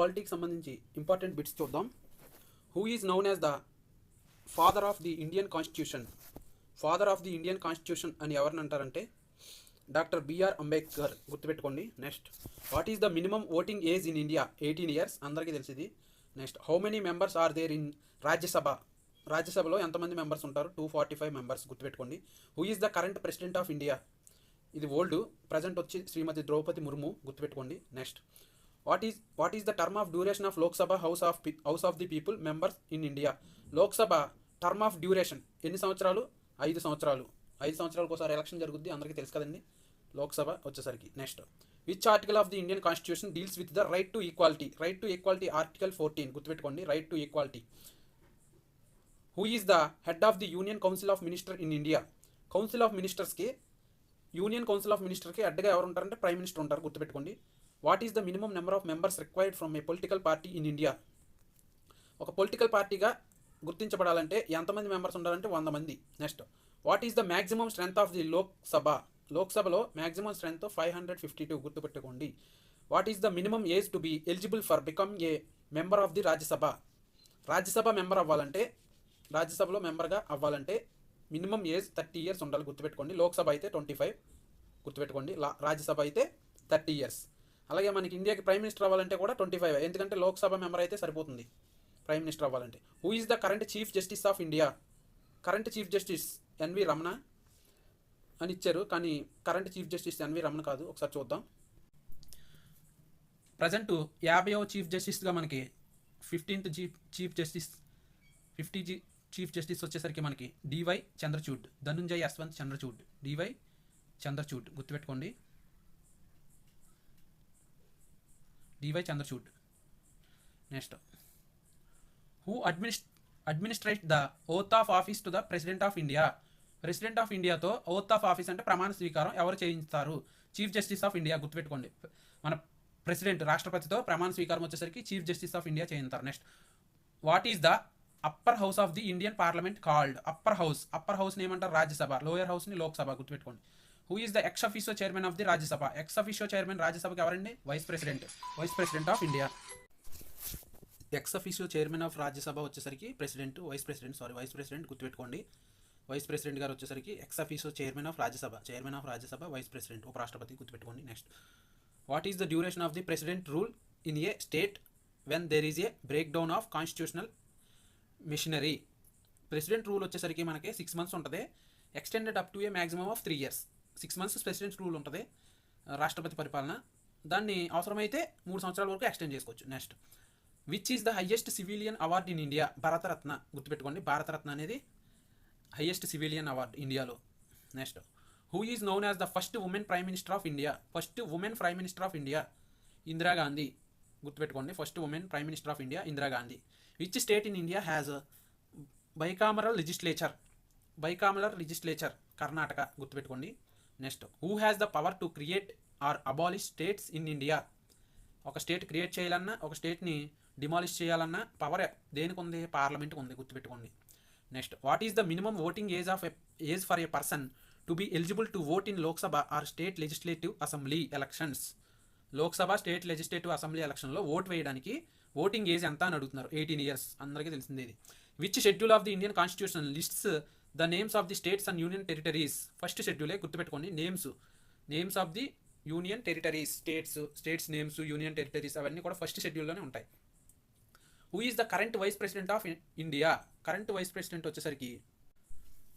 Politics సంబంధించి important bits చూద్దాం. Who is known as the father of the Indian constitution? Father of the Indian constitution అని ఎవరిని అంటారంటే doctor B R Ambedkar. గుర్తుపెట్టుకోండి. Next, what is the minimum voting age in India? 18 years. అందరికీ తెలిసింది. Next, how many members are there in Rajya Sabha? రాజ్యసభలో ఎంతమంది members ఉంటారు? 245 members. గుర్తుపెట్టుకోండి. Who is the current president of India? ఇది ఓల్డ్, ప్రజెంట్ వచ్చి శ్రీమతి ద్రౌపది ముర్ము. గుర్తుపెట్టుకోండి. Next, what is the term of duration of Lok Sabha house of the people members in India? Lok Sabha term of duration ఎన్ని సంవత్సరాలు? 5 సంవత్సరాలు. 5 సంవత్సరాలకు ఒకసారి ఎలక్షన్ జరుగుద్ది, అందరికీ తెలుసు కదండి లోక్సభ వచ్చేసరికి. Next, which article of the Indian constitution deals with the right to equality? Right to equality article 14. గుర్తుపెట్టుకోండి. Right to equality. Who is the head of the union council of minister in India? Council of మినిస్టర్స్కి, union council of మినిస్టర్కి హెడ్గా ఎవరు ఉంటారంటే prime minister ఉంటారు. గుర్తుపెట్టుకోండి. What is the minimum number of members required from a political party in India? ఒక political పార్టీగా గుర్తించబడాలంటే ఎంతమంది మెంబర్స్ ఉండాలంటే 100 మంది. Next, what is the maximum strength of the Lok Sabha? లోక్సభలో మ్యాక్సిమం స్ట్రెంత్ 552. గుర్తుపెట్టుకోండి. What is the minimum age to be eligible for become a member of the Rajya Sabha? Rajya Sabha member అవ్వాలంటే, రాజ్యసభలో మెంబర్గా అవ్వాలంటే మినిమం ఏజ్ 30 years ఉండాలి. గుర్తుపెట్టుకోండి. లోక్సభ అయితే 25. గుర్తుపెట్టుకోండి. రాజ్యసభ అయితే 30 years. అలాగే మనకి ఇండియాకి ప్రైమ్ మినిస్టర్ అవ్వాలంటే కూడా 25, ఎందుకంటే లోక్సభ మెంబర్ అయితే సరిపోతుంది ప్రైమ్ మినిస్టర్ అవ్వాలంటే. Who is the current chief justice of India? Current chief justice N V Ramana అని ఇచ్చారు, కానీ current chief justice N V Ramana కాదు. ఒకసారి చూద్దాం. ప్రజెంట్ 50వ చీఫ్ జస్టిస్గా మనకి 15th chief justice 50 chief justice వచ్చేసరికి మనకి డివై చంద్రచూడ్, ధనుంజయ్ యశ్వంత్ చంద్రచూడ్, డివై చంద్రచూడ్. గుర్తుపెట్టుకోండి. D Y Chandrachud. Next, who administrate the oath of office to the president of India? President of ఇండియాతో ఓత్ ఆఫ్ ఆఫీస్ అంటే ప్రమాణ స్వీకారం ఎవరు చేయిస్తారు? Chief justice of India. గుర్తుపెట్టుకోండి. మన ప్రెసిడెంట్ రాష్ట్రపతితో ప్రమాణ స్వీకారం వచ్చేసరికి చీఫ్ జస్టిస్ ఆఫ్ ఇండియా చేయిస్తారు. Next, what is the upper house of the Indian parliament called? Upper హౌస్ని ఏమంటారు? రాజ్యసభ. లోయర్ హౌస్ని లోక్సభ. గుర్తుపెట్టుకోండి. Who is the ex officio chairman of the Rajya Sabha? Ex officio chairman రాజ్యసభకి ఎవరండి? Vice president of India. Ex officio chairman of Rajya Sabha వచ్చేసరికి vice president. గుర్తుపెట్టుకోండి. Vice president గారు వచ్చేసరికి ex officio chairman of Rajya Sabha vice president, ఉపరాష్ట్రపతి. గుర్తుపెట్టుకోండి. Next, what is the duration of the president rule in a state when there is a break down of constitutional machinery? President rule వచ్చేసరికి మనకి 6 months ఉంటుంది, extended up to A maximum of 3 years. 6 months president rule ఉంటుంది, రాష్ట్రపతి పరిపాలన. దాన్ని అవసరమైతే 3 సంవత్సరాల వరకు ఎక్స్టెండ్ చేసుకోవచ్చు. Next, which is the highest civilian award in India? Bharat Ratna. గుర్తుపెట్టుకోండి. భారతరత్న అనేది హైయెస్ట్ సివిలియన్ అవార్డ్ ఇండియాలో. Next, who is known as the first women prime minister of India? First women prime minister of India Indira Gandhi. గుర్తుపెట్టుకోండి. First women prime minister of India Indira Gandhi. Which state in India has bicameral legislature? Karnataka. గుర్తుపెట్టుకోండి. Next, who has the power to create or abolish states in India? ఒక state create చేయాలన్నా, ఒక స్టేట్ని demolish చేయాలన్నా power దేనికి ఉంది? పార్లమెంట్కి ఉంది. గుర్తుపెట్టుకోండి. Next, what is the minimum voting age for a person to be eligible to vote in Lok Sabha or state legislative assembly elections? Lok Sabha, state legislative assembly ఎలక్షన్లో ఓట్ వేయడానికి ఓటింగ్ ఏజ్ ఎంత అని అడుగుతున్నారు. 18 years. అందరికీ తెలిసింది ఇది. Which schedule of the Indian constitution lists the names of the states and union territories? First షెడ్యూలే. గుర్తుపెట్టుకోండి. Names of the union territories, states names, union territories అవన్నీ కూడా ఫస్ట్ షెడ్యూల్లోనే ఉంటాయి. Who is the current vice president of India? Current vice president వచ్చేసరికి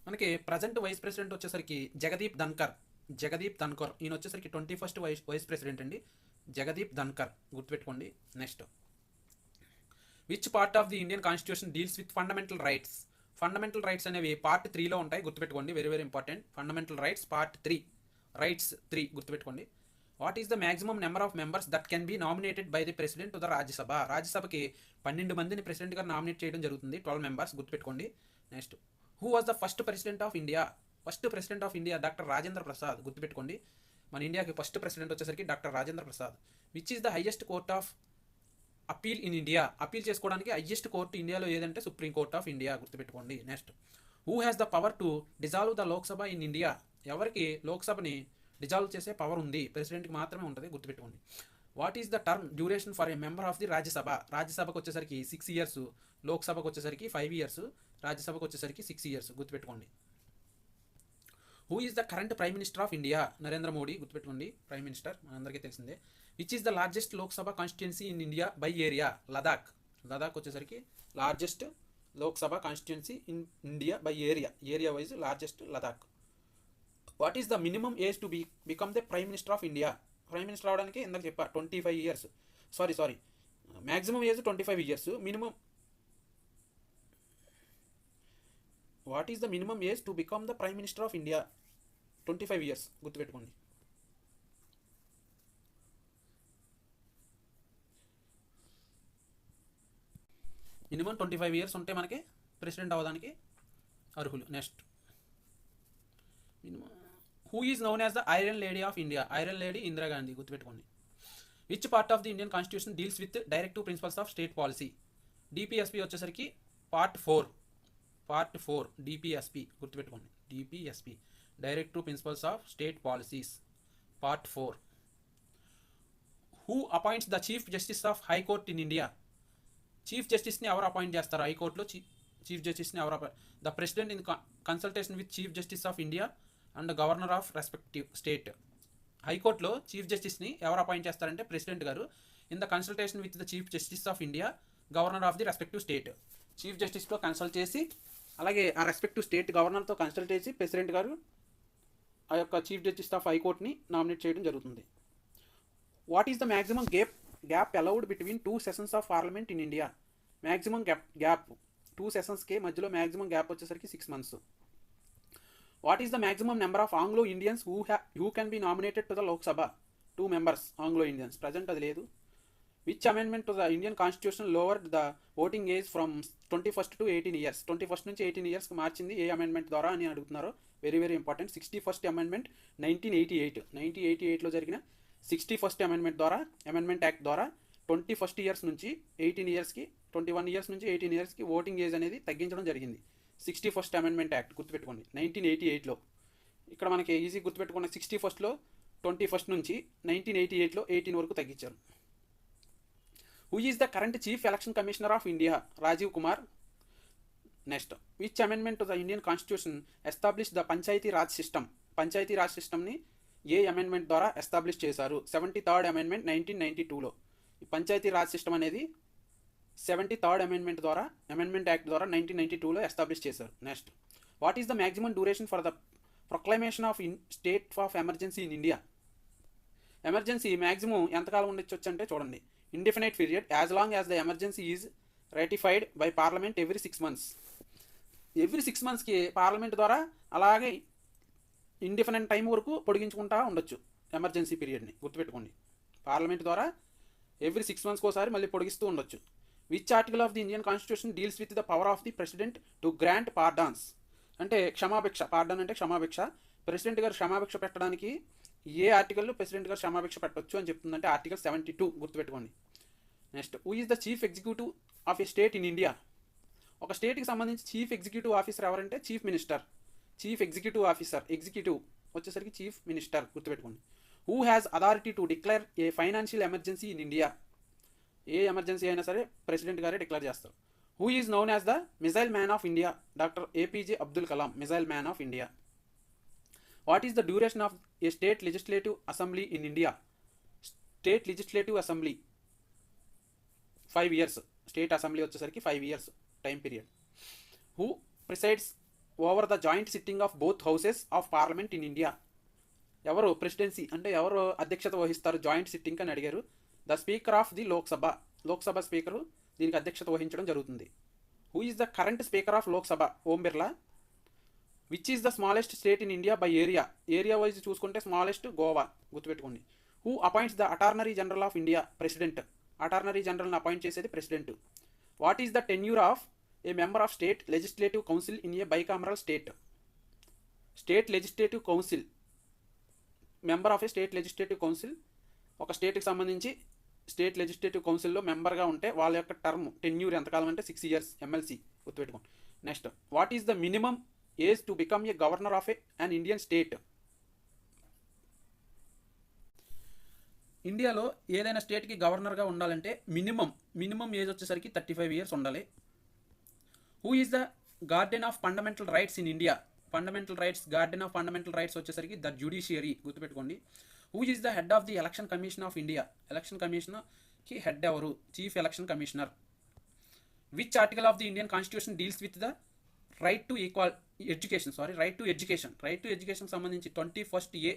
మనకి present vice president వచ్చేసరికి జగదీప్ ధన్కర్. ఈయన వచ్చేసరికి 21st వైస్ ప్రెసిడెంట్ అండి, జగదీప్ ధన్కర్. గుర్తుపెట్టుకోండి. Next, which part of the Indian constitution deals with fundamental rights? Fundamental rights అనేవి పార్ట్ 3లో ఉంటాయి. గుర్తుపెట్టుకోండి. Very very important. Fundamental rights part 3, rights 3. గుర్తుపెట్టుకోండి. What is the maximum number of members that can be nominated by the president to the Rajya Sabha? రాజ్యసభకి 12 మందిని ప్రెసిడెంట్గా nominate చేయడం జరుగుతుంది. 12 members. గుర్తుపెట్టుకోండి. Next, who was the first president of India? First president of India doctor Rajendra Prasad. గుర్తుపెట్టుకోండి. మన ఇండియాకి first president వచ్చేసరికి doctor Rajendra Prasad. Which is the highest court of appeal in India? Appeal చేసుకోవడానికి హైయెస్ట్ కోర్టు ఇండియాలో ఏదంటే సుప్రీం కోర్ట్ ఆఫ్ ఇండియా. గుర్తుపెట్టుకోండి. Next, who has the power to dissolve the Lok Sabha in India? ఎవరికి లోక్సభని dissolve చేసే పవర్ ఉంది? ప్రెసిడెంట్కి మాత్రమే ఉంటుంది. గుర్తుపెట్టుకోండి. What is the term duration for a member of the Rajya Sabha? రాజ్యసభకు వచ్చేసరికి 6 ఇయర్స్, లోక్సభకు వచ్చేసరికి 5 ఇయర్స్, రాజ్యసభకు వచ్చేసరికి 6 ఇయర్స్. గుర్తుపెట్టుకోండి. Who is the current prime minister of India? Narendra Modi. గుర్తుపెట్టుకోండి, ప్రైమ్ మినిస్టర్ మనందరికీ తెలిసిందే. Which is the largest Lok Sabha constituency in India by area? Ladakh. Ladakh వచ్చేసరికి largest Lok Sabha constituency in India by area. Area wise largest Ladakh. What is the minimum age to become the prime minister of India? Prime minister అవడానికి ఇందాక చెప్పా 25 years. Sorry maximum age 25 years. Minimum what is the minimum age to become the prime minister of India? 25 years. గుర్తుపెట్టుకోండి. Minimum 25 years ఉంటే మనకి president అవ్వడానికి అర్హులు. Next, minimum who is known as the iron lady of India? Iron lady Indira Gandhi. గుర్తుపెట్టుకోండి. Which part of the Indian constitution deals with directive principles of state policy? DPSP వచ్చేసరికి part 4 DPSP. గుర్తుపెట్టుకోండి, DPSP directive principles of state policies part 4. Who appoints the chief justice of high court in India? Chief జస్టిస్ని ఎవరు appoint చేస్తారు హైకోర్టులో? Chief జస్టిస్ని ఎవరు? The president in consultation with chief justice of India and governor of respective state. హైకోర్టులో chief జస్టిస్ని ఎవరు appoint చేస్తారంటే ప్రెసిడెంట్ గారు. In the consultation with the chief justice of India, governor of the respective state. Chief జస్టిస్తో consult చేసి, అలాగే ఆ respective state గవర్నర్తో కన్సల్ట్ చేసి ప్రెసిడెంట్ గారు ఆ యొక్క చీఫ్ జస్టిస్ ఆఫ్ హైకోర్ట్ని నామినేట్ చేయడం జరుగుతుంది. What is the maximum gap allowed between 2 sessions of parliament in India? Maximum gap 2 సెషన్స్కి మధ్యలో మ్యాక్సిమం గ్యాప్ వచ్చేసరికి 6 months. What is the maximum number of Anglo Indians who can be nominated to the Lok Sabha? 2 members Anglo Indians. Present అది లేదు. Which amendment to the Indian constitution lowered the voting age from 21st to 18 years? 21st నుంచి 18 yearsకి మార్చింది ఏ amendment ద్వారా అని అడుగుతున్నారు. Very very important. 61st amendment 1988లో జరిగిన 61st amendment ద్వారా, అమెండ్మెంట్ యాక్ట్ ద్వారా 21 years నుంచి 18 yearsకి, 21 years నుంచి 18 yearsకి ఓటింగ్ ఏజ్ అనేది తగ్గించడం జరిగింది. 61st amendment act. గుర్తుపెట్టుకోండి, 1988లో. ఇక్కడ మనకి ఈజీ గుర్తుపెట్టుకున్న 61stలో 21st నుంచి 1988లో 18 వరకు తగ్గించారు. Who is the current chief election commissioner of India? Rajiv Kumar. Next, which amendment to the Indian Constitution establish the Panchayati Raj system? Panchayati Raj సిస్టమ్ని ఏ అమెండ్మెంట్ ద్వారా ఎస్టాబ్లిష్ చేశారు? 73rd amendment 1992లో. ఈ పంచాయతీ రాజ్ సిస్టమ్ అనేది 73rd అమెండ్మెంట్ ద్వారా, అమెండ్మెంట్ యాక్ట్ ద్వారా 1992లో ఎస్టాబ్లిష్ చేశారు. Next, what is the maximum duration for the proclamation of state of emergency in India? Emergency maximum ఎంతకాలం ఉండొచ్చు అంటే చూడండి, indefinite period as long as the emergency is ratified by parliament every 6 months. Every 6 monthsకి parliament ద్వారా అలాగే ఇండిఫినెంట్ time వరకు పొడిగించుకుంటా ఉండొచ్చు emergency పీరియడ్ని. గుర్తుపెట్టుకోండి, పార్లమెంట్ ద్వారా ఎవ్రీ 6 monthsకి ఒకసారి మళ్ళీ పొడిగిస్తూ ఉండొచ్చు. Which article of the Indian constitution deals with the power of the president to grant pardons? అంటే క్షమాభిక్ష. పార్డన్ అంటే క్షమాభిక్ష. ప్రెసిడెంట్ గారు క్షమాభిక్ష పెట్టడానికి ఏ ఆర్టికల్లో ప్రెసిడెంట్ గారు క్షమాభిక్ష పెట్టవచ్చు అని చెప్తుందంటే ఆర్టికల్ 72. గుర్తుపెట్టుకోండి. Next, who is the chief executive of a state in India? ఒక స్టేట్కి సంబంధించి చీఫ్ ఎగ్జిక్యూటివ్ ఆఫీసర్ ఎవరంటే chief minister. Chief executive officer, executive వచ్చేసరికి చీఫ్ మినిస్టర్. గుర్తుపెట్టుకోండి. Who has authority to declare a financial emergency in India? A emergency అయినా సరే president గారే declare చేస్తారు. Who is known as the missile man of India? Doctor APJ Abdul Kalam, missile man of India. What is the duration of a state legislative assembly in India? State legislative assembly 5 years. State assembly వచ్చేసరికి 5 years time period. Who presides over the joint sitting of both houses of parliament in India? ఎవరు presidency అంటే ఎవరు అధ్యక్షత వహిస్తారు joint sitting అని అడిగారు. The speaker of the Lok Sabha. Lok Sabha speaker దీనికి అధ్యక్షత వహించడం జరుగుతుంది. Who is the current speaker of Lok Sabha? Om Birla. Which is the smallest state in India by area? Area wise చూసుకుంటే స్మాలెస్ట్ గోవా. గుర్తుపెట్టుకోండి. Who appoints the attorney general of India? President. Attorney జనరల్ని appoint చేసేది president. What is the tenure of a member of state legislative council in a bicameral state? State legislative council, member of a state legislative council, ఒక స్టేట్కి సంబంధించి state legislative కౌన్సిల్లో మెంబర్గా ఉంటే వాళ్ళ యొక్క టర్మ్ టెన్యూర్ ఎంతకాలం అంటే 6 years ఎమ్మెల్సీ. గుర్తుపెట్టుకోండి. Next, what is the minimum age to become a governor of an Indian state? ఇండియాలో ఏదైనా స్టేట్కి గవర్నర్గా ఉండాలంటే మినిమం ఏజ్ వచ్చేసరికి 35 ఇయర్స్ ఉండాలి. Who is the garden of fundamental rights in India? Garden of fundamental rights వచ్చేసరికి the judiciary, గుర్తుపెట్టుకోండి. Who is the head of the election commission of India? Election కమిషన్కి హెడ్ ఎవరు? Chief election commissioner. Which article of the Indian constitution deals with the right to education సంబంధించి 21A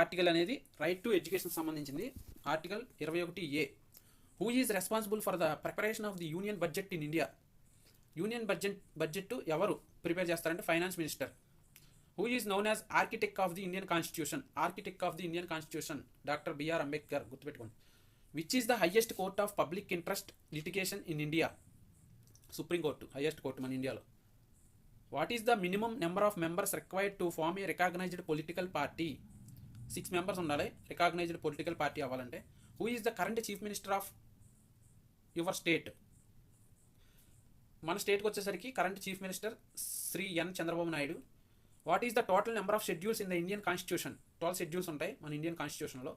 article అనేది right to education సంబంధించింది. Article 21A. Who is responsible for the preparation of the union budget in India? Union budget ఎవరు prepare చేస్తారంటే finance minister. Who is known as architect of the Indian constitution? Doctor B R Ambedkar, గుర్తుపెట్టుకోండి. Which is the highest court of public interest litigation in India? Supreme court, highest court మన ఇండియాలో. What is the minimum number of members required to form a recognized political party? 6 members ఉండాలి recognized political party అవ్వాలంటే. Who is the current chief minister of your state? మన స్టేట్కి వచ్చేసరికి current chief minister Shri N Chandrababu Naidu. What is the total number of schedules in the Indian constitution? 12 schedules ఉంటాయి మన Indian కాన్స్టిట్యూషన్లో.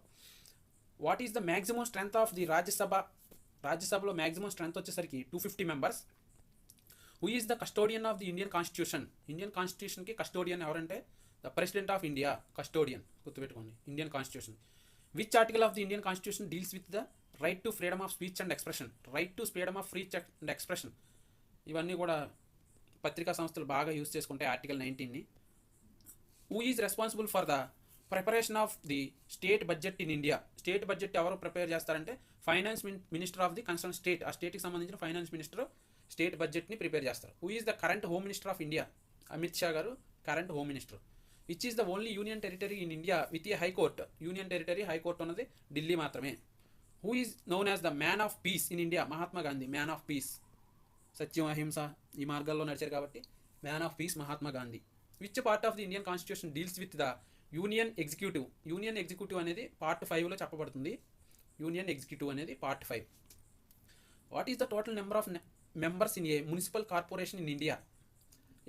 What is the maximum strength of the రాజ్యసభలో maximum strength వచ్చేసరికి 250 members. Who is the custodian of the Indian కాన్స్టిట్యూషన్కి custodian ఎవరంటే the president of India custodian, గుర్తుపెట్టుకోండి. Indian constitution. Which article of the Indian constitution deals with the right to freedom of speech and expression? ఇవన్నీ కూడా పత్రికా సంస్థలు బాగా use చేసుకుంటే article 19ని. Who is responsible for the preparation of the state budget in India? State budget ఎవరు prepare చేస్తారంటే finance minister of the concern state. ఆ స్టేట్కి సంబంధించిన ఫైనాన్స్ మినిస్టర్ స్టేట్ బడ్జెట్ని ప్రిపేర్ చేస్తారు. Who is the current home minister of India? Amit Shah గారు current home minister. Which is the only union territory in India with a high court? High court ఉన్నది ఢిల్లీ మాత్రమే. Who is known as the man of peace in India? Mahatma Gandhi, man of peace. సత్యం, అహింస ఈ మార్గాల్లో నడిచారు కాబట్టి man of peace Mahatma Gandhi. Which part of the Indian constitution deals with the union executive అనేది part 5లో చెప్పబడుతుంది. యూనియన్ ఎగ్జిక్యూటివ్ అనేది part 5. What is the total number of members in a municipal corporation in India?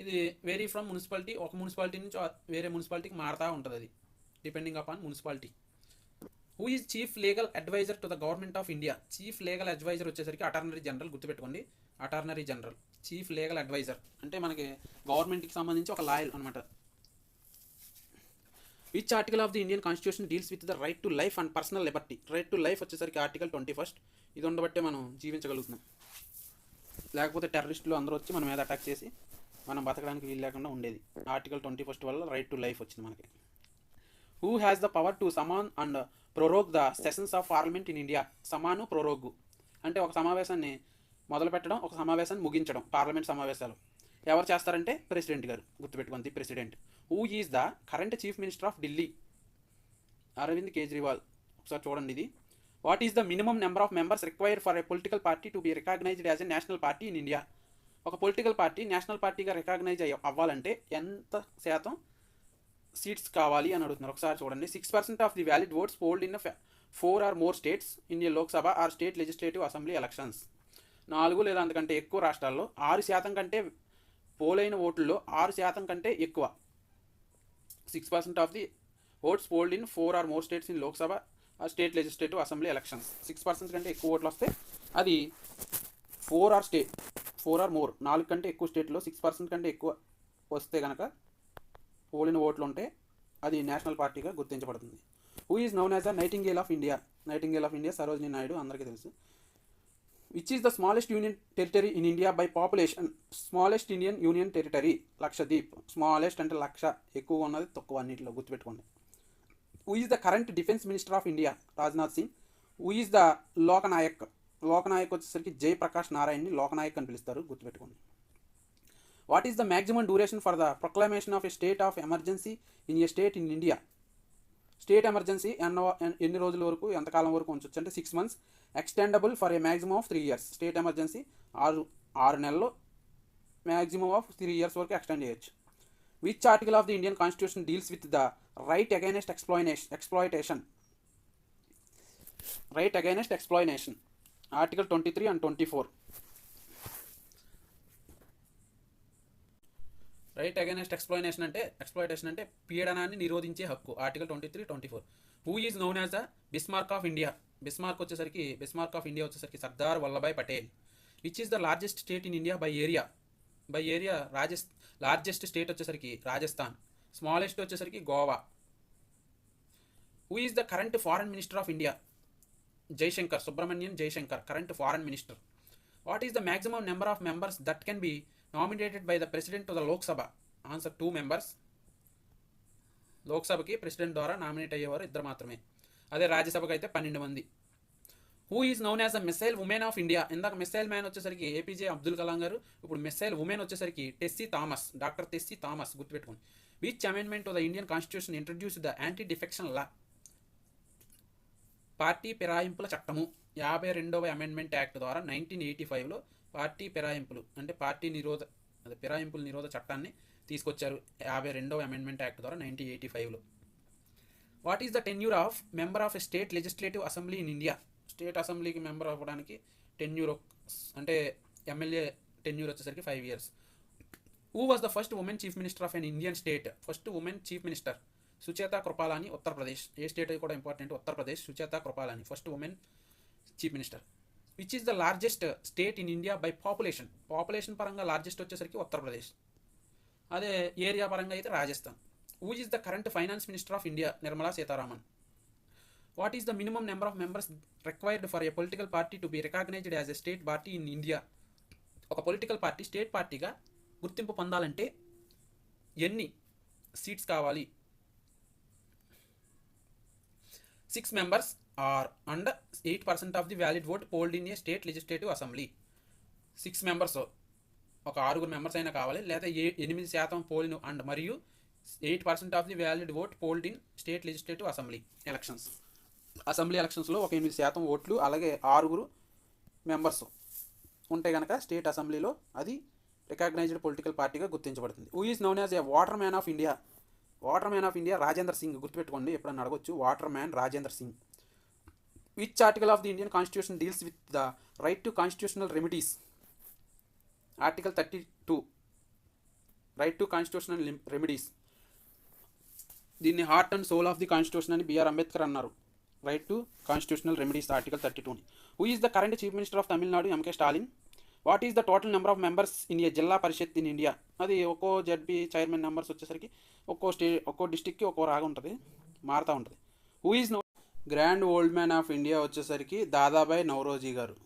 ఇది vary from municipality, ఒక municipality నుంచి వేరే మున్సిపాలిటీకి మారుతూ ఉంటుంది, అది depending upon municipality. Who is chief legal adviser to the government of India? Chief legal adviser వచ్చేసరికి attorney general, గుర్తుపెట్టుకోండి. Attorney general, chief legal adviser అంటే మనకి గవర్నమెంట్కి సంబంధించి ఒక లాయర్ అనమాట. Which article of the Indian constitution deals with the right to life and personal liberty? Right to life వచ్చేసరికి article 21. ఇది ఉండబట్టే మనం జీవించగలుగుతున్నాం. లేకపోతే టెర్రరిస్టులు అందరూ వచ్చి మన మీద అటాక్ చేసి మనం బతకడానికి వీలు లేకుండా ఉండేది. ఆర్టికల్ 21 వల్ల రైట్ టు లైఫ్ వచ్చింది మనకి. Who has the power to summon and prorogue the sessions of parliament in India? Summon, prorogue అంటే ఒక సమావేశాన్ని మొదలు పెట్టడం, ఒక సమావేశాన్ని ముగించడం. పార్లమెంట్ సమావేశాలు ఎవరు చేస్తారంటే ప్రెసిడెంట్ గారు, గుర్తుపెట్టుకోండి, president. Who is the current chief minister of Delhi? Arvind Kejriwal. ఒకసారి చూడండి ఇది. What is the minimum number of members required for a political party to be recognised as a national party in India? ఒక political party national పార్టీగా recognise అవ్వాలంటే ఎంత శాతం seats కావాలి అని అడుగుతున్నారు. ఒకసారి చూడండి. 6% of the valid votes fold in 4 or more states in a Lok Sabha or state legislative assembly elections. 4 లేదా అంతకంటే ఎక్కువ రాష్ట్రాల్లో 6% కంటే పోలైన ఓట్లలో 6% కంటే ఎక్కువ. 6% of the votes fold in 4 or more states in Lok Sabha or state legislative assembly elections. 6% కంటే ఎక్కువ ఓట్లు వస్తే అది 4 or more 4 కంటే ఎక్కువ స్టేట్లో 6% కంటే ఎక్కువ వస్తే కనుక పోలిన ఓట్లు ఉంటే అది నేషనల్ పార్టీగా గుర్తించబడుతుంది. Who is known as the nightingale of India? Sarojini Naidu, అందరికీ తెలుసు. Which is the smallest union territory in India by population? Smallest Indian union territory Lakshadweep. Smallest అంటే లక్ష, ఎక్కువ ఉన్నది తక్కువ, అన్నింటిలో గుర్తుపెట్టుకోండి. Who is the current defence minister of India? Rajnath Singh. Who is the Loknayak వచ్చేసరికి జయప్రకాష్ నారాయణ్ని లోకనాయక్ అని పిలుస్తారు, గుర్తుపెట్టుకోండి. What is the maximum duration for the proclamation of a state of emergency in a state in India? State emergency ఎన్ని రోజుల వరకు, ఎంతకాలం వరకు ఉంచవచ్చు అంటే 6 months. Extendable for a maximum of 3 years. State emergency 6 నెలలు, మ్యాక్సిమం ఆఫ్ 3 years వరకు extend చేయొచ్చు. Which article of the Indian constitution deals with the right against exploitation? Article 23 and 24. Right against exploitation అంటే పీడనాన్ని నిరోధించే హక్కు, article 23-24. Who is known as the Bismarck of India? Bismarck of India వచ్చేసరికి Sardar Vallabhbhai Patel. Which is the largest state in India by area? Largest state వచ్చేసరికి Rajasthan, smallest వచ్చేసరికి Goa. Who is the current foreign minister of India? Subrahmanyam Jaishankar, current foreign minister. What is the maximum number of members that can be nominated by the president to the Lok Sabha? Answer 2 members. లోక్సభకి president ద్వారా nominate అయ్యేవారు 2 మాత్రమే. అదే రాజ్యసభకి అయితే 12 మంది. Who is known as the missile women of India? ఇందాక missile man వచ్చేసరికి ఏపీజే అబ్దుల్ కలాం గారు, ఇప్పుడు మిసైల్ ఉమెన్ వచ్చేసరికి డాక్టర్ టెస్సీ థామస్, గుర్తుపెట్టుకోండి. Which amendment to the Indian constitution introduce the anti defection law? Party ఫిరాయింపుల చట్టము, 52వ అమెండ్మెంట్ యాక్ట్ ద్వారా 1985లో పార్టీ ఫిరాయింపుల నిరోధ చట్టాన్ని తీసుకొచ్చారు 52వ అమెండ్మెంట్ యాక్ట్ ద్వారా 1985లో. What is the tenure of member of state legislative assembly in India? State అసెంబ్లీకి మెంబర్ అవ్వడానికి టెన్యూర్ అంటే ఎమ్మెల్యే టెన్యూర్ వచ్చేసరికి 5 years. Who was the first women chief minister of an Indian state? First women chief minister Sucheta Kripalani, Uttar Pradesh. ఏ state కూడా important, Uttar Pradesh, Sucheta Kripalani first women chief minister. Which is the largest state in India by population పరంగా largest వచ్చేసరికి ఉత్తరప్రదేశ్, అదే area పరంగా అయితే Rajasthan. Who is the current finance minister of India? Nirmala Sitharaman. What is the minimum number of members required for a political party to be recognised as a state party in India? ఒక political party state పార్టీగా గుర్తింపు పొందాలంటే ఎన్ని seats కావాలి? 6 members or and 8% of the valid vote polled in a state legislative assembly. 6 members, ఒక 6 members అయినా కావాలి, లేదా 8% పోలిన అండ్ మరియు 8% of the valid vote polled in state legislative assembly assembly ఎలక్షన్స్లో ఒక 8% ఓట్లు, అలాగే 6 members ఉంటే కనుక స్టేట్ అసెంబ్లీలో అది రికగ్నైజ్డ్ పొలిటికల్ పార్టీగా గుర్తించబడుతుంది. Who is known as a water man of India? Rajendra Singh, గుర్తుపెట్టుకోండి, ఎప్పుడన్నా అడగొచ్చు. Water man Rajendra Singh. Which article of the Indian constitution deals with the right to constitutional remedies? Article 32, right to constitutional remedies. దీన్ని heart and soul of the constitution అని BR Ambedkar అన్నారు. Right to constitutional remedies article 32. Who is the current chief minister of Tamil Nadu? MK Stalin. What is the total number of members in ఏ జిల్లా పరిషత్ in India? అది ఒక్కో ZP chairman numbers వచ్చేసరికి ఒక్కో డిస్టిక్కి ఒక్కో రాగా ఉంటుంది, మారుతూ ఉంటుంది. Who is grand old man of India వచ్చేసరికి దాదాబాయ్ నౌరోజీ గారు.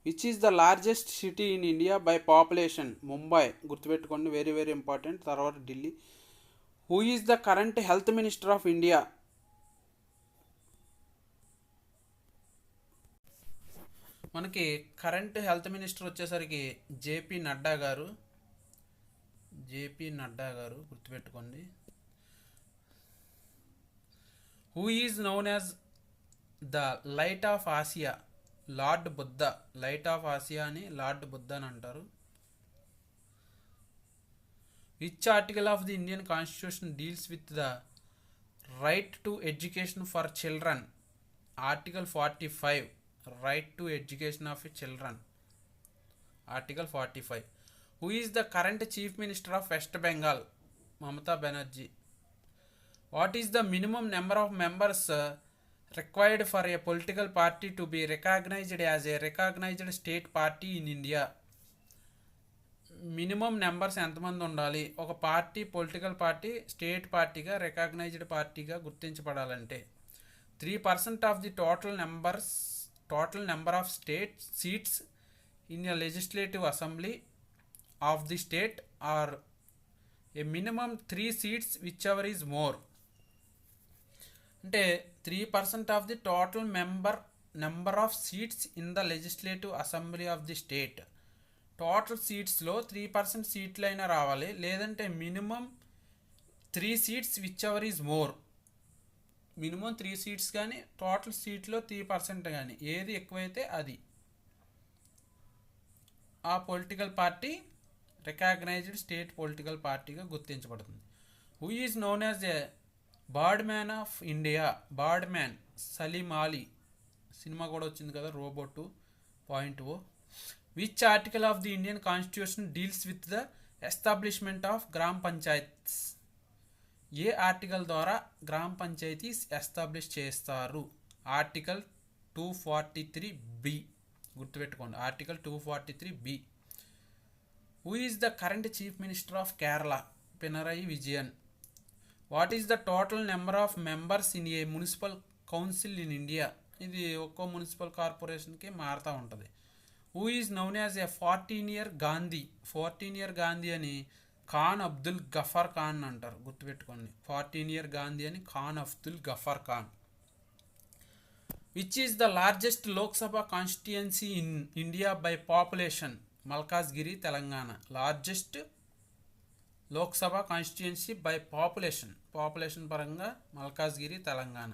Which is the largest city in India by population? Mumbai, గుర్తుపెట్టుకోండి, వెరీ వెరీ ఇంపార్టెంట్. తర్వాత Delhi. Who is the current health minister of India? మనకి కరెంట్ హెల్త్ మినిస్టర్ వచ్చేసరికి జేపీ నడ్డా గారు, గుర్తుపెట్టుకోండి. Who is known as the light of Asia? Lord Buddha. Light of Asia అని lord Buddha అని అంటారు. Which article of the Indian constitution deals with the right to education for children? Article 45, right to education of children, article 45. Who is the current chief minister of west Bengal? Mamata Banerjee. What is the minimum number of members required for a political party to be recognised as a recognised state party in India? Minimum numbers ఎంతమంది ఉండాలి ఒక political party state పార్టీగా recognised పార్టీగా గుర్తించబడాలంటే? 3% of the total number of state seats in a legislative assembly of the state are a minimum 3 seats whichever is more. అంటే 3% of the total number of seats in the legislative assembly of the state. Total సీట్స్లో 3% సీట్లు అయినా రావాలి, లేదంటే minimum 3 seats whichever is more. Minimum 3 seats కానీ total సీట్లో 3% కానీ ఏది ఎక్కువైతే అది ఆ political party recognized state political పార్టీగా గుర్తించబడుతుంది. Who is known as A bird man of India? Bird man Salim Ali, cinema కూడా వచ్చింది కదా Robo 2.0. Which article of the Indian constitution deals with the establishment of gram panchayats. A article ద్వారా గ్రామ పంచాయతీస్ ఎస్టాబ్లిష్ చేస్తారు? Article 243 గుర్తుపెట్టుకోండి, article 243 who is the current chief minister of Kerala? Pinarayi Vijayan. What is the total number of members in a municipal council in India? ఇది ఒక్కో municipal కార్పొరేషన్కి మారుతూ ఉంటుంది. Who is known as a 14-year Gandhi? 14-year Gandhi అని ఖాన్ అబ్దుల్ గఫర్ ఖాన్ అంటారు, గుర్తుపెట్టుకోండి. 14-year గాంధీ అని Khan Abdul Gafar Khan. Which is the largest Lok Sabha constituency in India by population? Malkajgiri, Telangana. Largest Lok Sabha constituency by population పరంగా మల్కాజ్గిరి, తెలంగాణ.